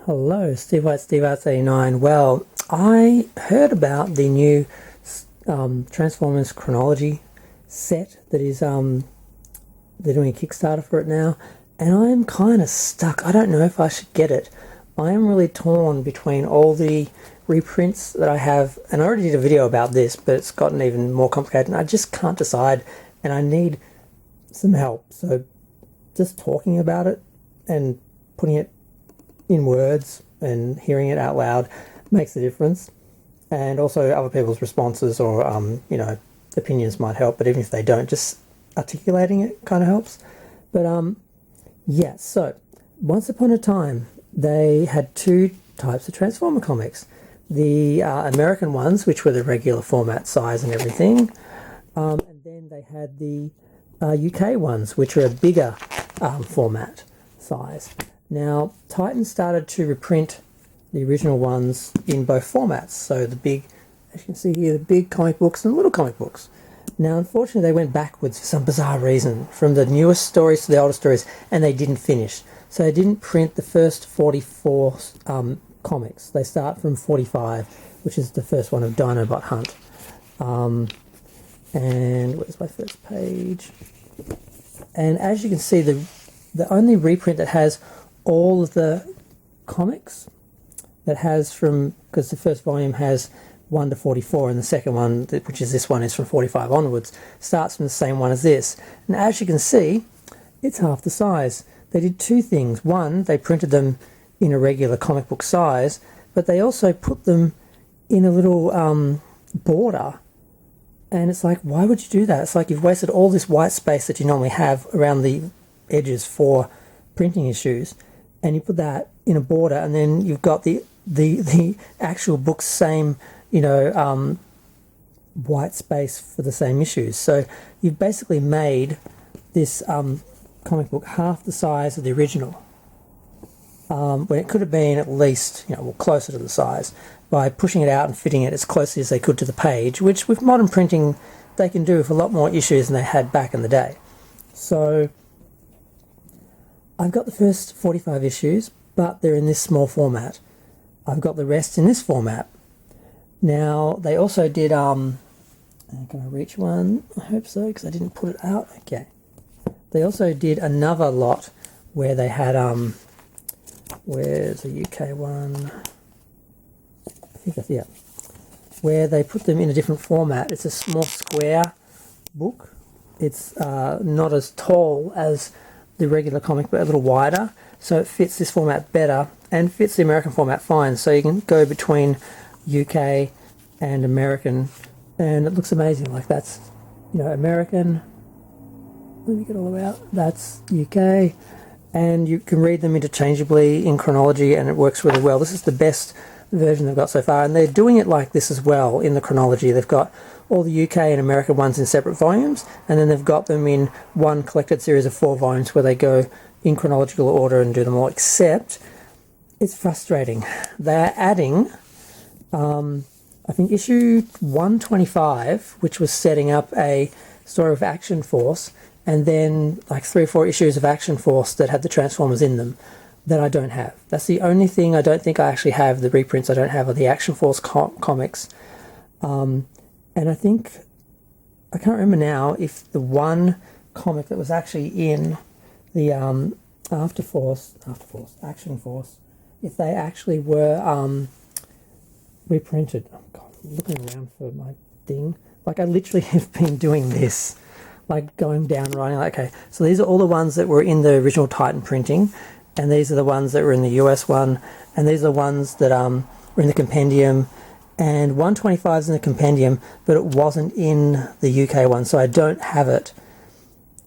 Hello, Steve White, Steve Arts 89. Well, I heard about the new Transformers Chronology set that is they're doing a Kickstarter for it now, and I'm kind of stuck. I don't know if I should get it. I am really torn between all the reprints that I have, and I already did a video about this, but it's gotten even more complicated, and I just can't decide, and I need some help. So just talking about it and putting it in words and hearing it out loud makes a difference, and also other people's responses or opinions might help, but even if they don't, just articulating it kind of helps. But yeah, so once upon a time they had two types of Transformer comics: the American ones, which were the regular format size and everything, and then they had the UK ones, which are a bigger format size. Now, Titan started to reprint the original ones in both formats. So the big, as you can see here, the big comic books and little comic books. Now, unfortunately, they went backwards for some bizarre reason, from the newest stories to the older stories, and they didn't finish. So they didn't print the first 44 comics. They start from 45, which is the first one of Dinobot Hunt. And where's my first page? And as you can see, the only reprint that has all of the comics, that has from, because the first volume has 1 to 44, and the second one, which is this one, is from 45 onwards, starts from the same one as this. And as you can see, it's half the size. They did two things. One, they printed them in a regular comic book size, but they also put them in a little border. And it's like, why would you do that? It's like you've wasted all this white space that you normally have around the edges for printing issues, and you put that in a border, and then you've got the actual book's same white space for the same issues. So you've basically made this comic book half the size of the original, when it could have been at least closer to the size, by pushing it out and fitting it as closely as they could to the page, which with modern printing they can do with a lot more issues than they had back in the day. So I've got the first 45 issues, but they're in this small format. I've got the rest in this format. Now, they also did, can I reach one? I hope so, because I didn't put it out. Okay. They also did another lot where they had, where's the UK one? I think that's, yeah. Where they put them in a different format. It's a small square book. It's not as tall as the regular comic, but a little wider, so it fits this format better and fits the American format fine. So you can go between UK and American, and it looks amazing. Like that's American, let me get all the way out, that's UK, and you can read them interchangeably in Chronology, and it works really well. This is the best version they've got so far, and they're doing it like this as well in the Chronology. They've got all the UK and American ones in separate volumes, and then they've got them in one collected series of 4 volumes where they go in chronological order and do them all, except it's frustrating. They're adding, I think, issue 125, which was setting up a story of Action Force, and then like 3 or 4 issues of Action Force that had the Transformers in them that I don't have. That's the only thing I don't think I actually have. The reprints I don't have are the Action Force comics. And I think, I can't remember now if the one comic that was actually in the Action Force, if they actually were reprinted. Oh God, I'm looking around for my thing. Like I literally have been doing this, like going down, writing, like, okay, so these are all the ones that were in the original Titan printing, and these are the ones that were in the US one, and these are the ones that were in the compendium, and 125 is in the compendium, but it wasn't in the UK one, so I don't have it.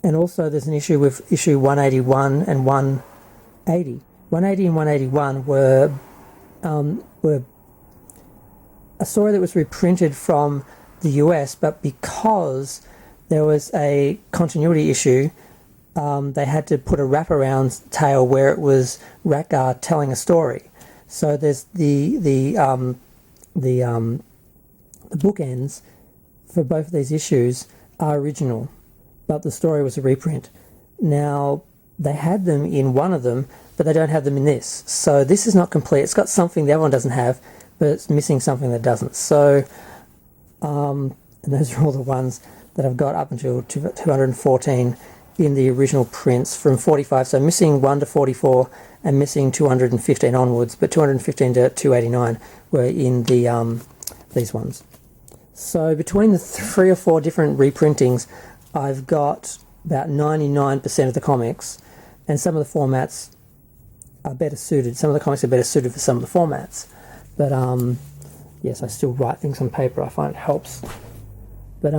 And also there's an issue with issue 181 and 180. 180 and 181 were a story that was reprinted from the US, but because there was a continuity issue, they had to put a wraparound tale where it was Ratgar telling a story. So there's the bookends for both of these issues are original, but the story was a reprint. Now, they had them in one of them but they don't have them in this. So this is not complete. It's got something the other one doesn't have, but it's missing something that doesn't. So, and those are all the ones that I've got up until 214 in the original prints from 45. So missing 1 to 44 and missing 215 onwards, but 215 to 289 were in the these ones. So between the 3 or 4 different reprintings, I've got about 99% of the comics, and some of the formats are better suited. Some of the comics are better suited for some of the formats. But yes, I still write things on paper. I find it helps. But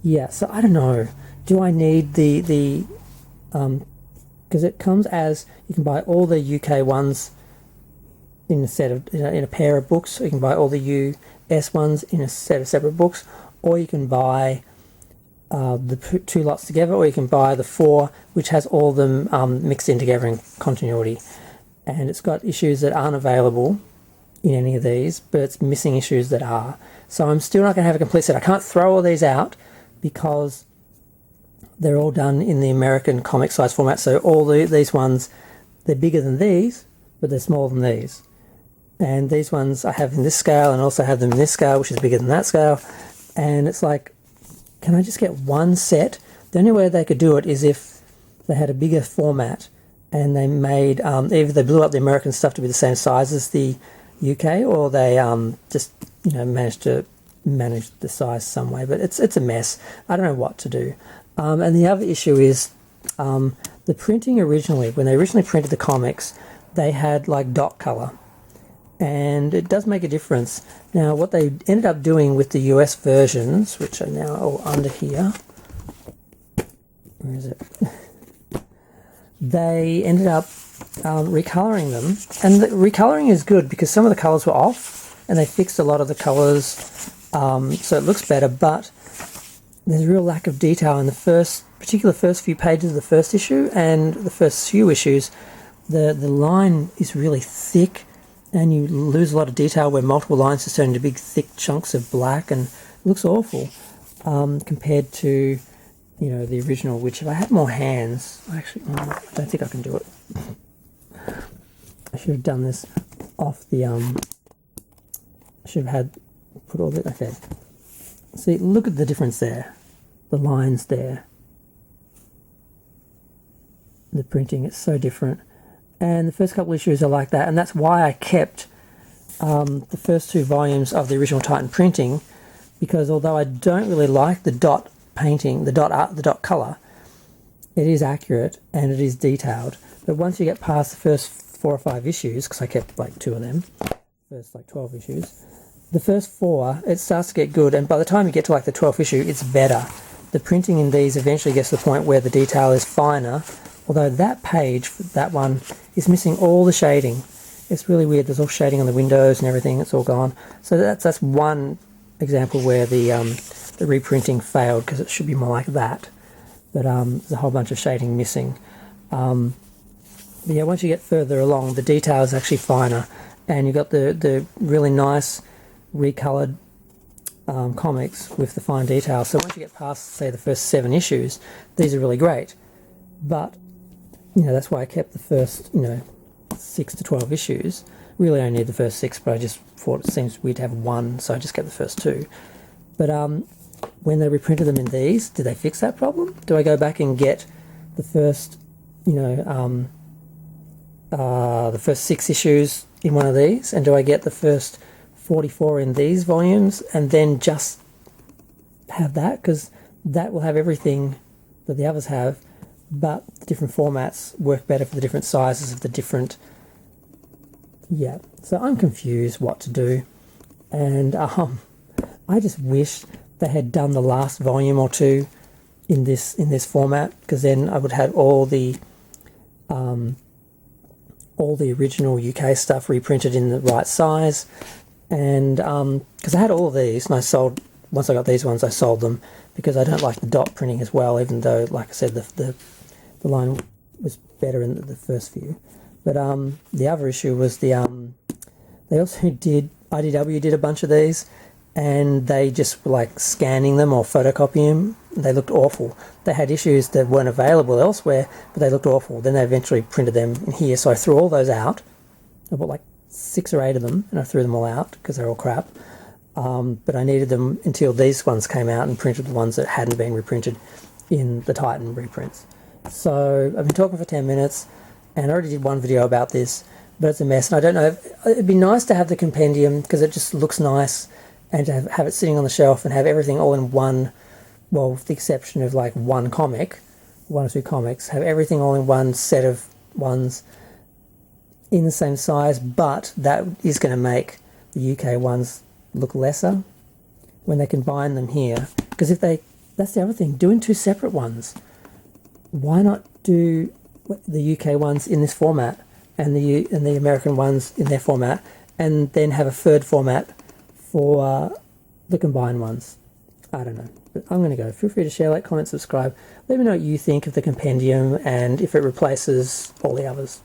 yeah, so I don't know. Do I need the because it comes as, you can buy all the UK ones in a set of in a pair of books, or you can buy all the US ones in a set of separate books, or you can buy the 2 lots together, or you can buy the 4, which has all of them mixed in together in continuity. And it's got issues that aren't available in any of these, but it's missing issues that are. So I'm still not going to have a complete set. I can't throw all these out because they're all done in the American comic size format. So all these ones, they're bigger than these, but they're smaller than these. And these ones I have in this scale, and also have them in this scale, which is bigger than that scale. And it's like, can I just get one set? The only way they could do it is if they had a bigger format and they made, either they blew up the American stuff to be the same size as the UK, or they just, managed to manage the size some way. But it's a mess. I don't know what to do. And the other issue is the printing originally. When they originally printed the comics, they had like dot color, and it does make a difference. Now, what they ended up doing with the US versions, which are now all under here, where is it? They ended up recoloring them, and the recoloring is good because some of the colors were off, and they fixed a lot of the colors, so it looks better. But there's a real lack of detail in the first few pages of the first issue, and the first few issues. The line is really thick, and you lose a lot of detail where multiple lines just turn into big thick chunks of black, and it looks awful compared to the original, which if I had more hands, I don't think I can do it. I should have done this off the I should have put all the, okay. See, look at the difference there. The lines there. The printing, it's so different. And the first couple issues are like that, and that's why I kept the first 2 volumes of the original Titan printing, because although I don't really like the dot painting, the dot art, the dot color, it is accurate and it is detailed. But once you get past the first 4 or 5 issues, because I kept like 2 of them, first like 12 issues, the first 4, it starts to get good, and by the time you get to like the 12th issue, it's better. The printing in these eventually gets to the point where the detail is finer, although that page, that one, is missing all the shading. It's really weird. There's all shading on the windows and everything. It's all gone. So that's one example where the reprinting failed, because it should be more like that. But there's a whole bunch of shading missing. But yeah, once you get further along, the detail is actually finer, and you've got the really nice recolored comics with the fine detail. So once you get past, say, the first 7 issues, these are really great. But that's why I kept the first 6 to 12 issues. Really only need the first 6, but I just thought it seems weird to have 1, so I just kept the first 2. But when they reprinted them in these, did they fix that problem? Do I go back and get the first the first 6 issues in one of these, and do I get the first 44 in these volumes, and then just have that? Because that will have everything that the others have, but the different formats work better for the different sizes of the different. Yeah, so I'm confused what to do, and I just wish they had done the last volume or 2 in this format, because then I would have all the original UK stuff reprinted in the right size. And because I had all of these, and I sold, once I got these ones, I sold them because I don't like the dot printing as well, even though, like I said, the line was better in the first few. But the other issue was they also did, IDW did a bunch of these, and they just were like scanning them or photocopying they looked awful. They had issues that weren't available elsewhere, but they looked awful. Then they eventually printed them in here, so I threw all those out. I bought like 6 or 8 of them, and I threw them all out because they're all crap. But I needed them until these ones came out and printed the ones that hadn't been reprinted in the Titan reprints. So I've been talking for 10 minutes, and I already did one video about this, but it's a mess. And I don't know, it'd be nice to have the compendium because it just looks nice, and to have it sitting on the shelf and have everything all in one, well, with the exception of like one comic, 1 or 2 comics, have everything all in one set of ones in the same size, but that is going to make the UK ones look lesser when they combine them here. Because if they, that's the other thing, doing 2 separate ones. Why not do the UK ones in this format and the American ones in their format, and then have a third format for the combined ones? I don't know. But I'm going to go. Feel free to share, like, comment, subscribe. Let me know what you think of the compendium and if it replaces all the others.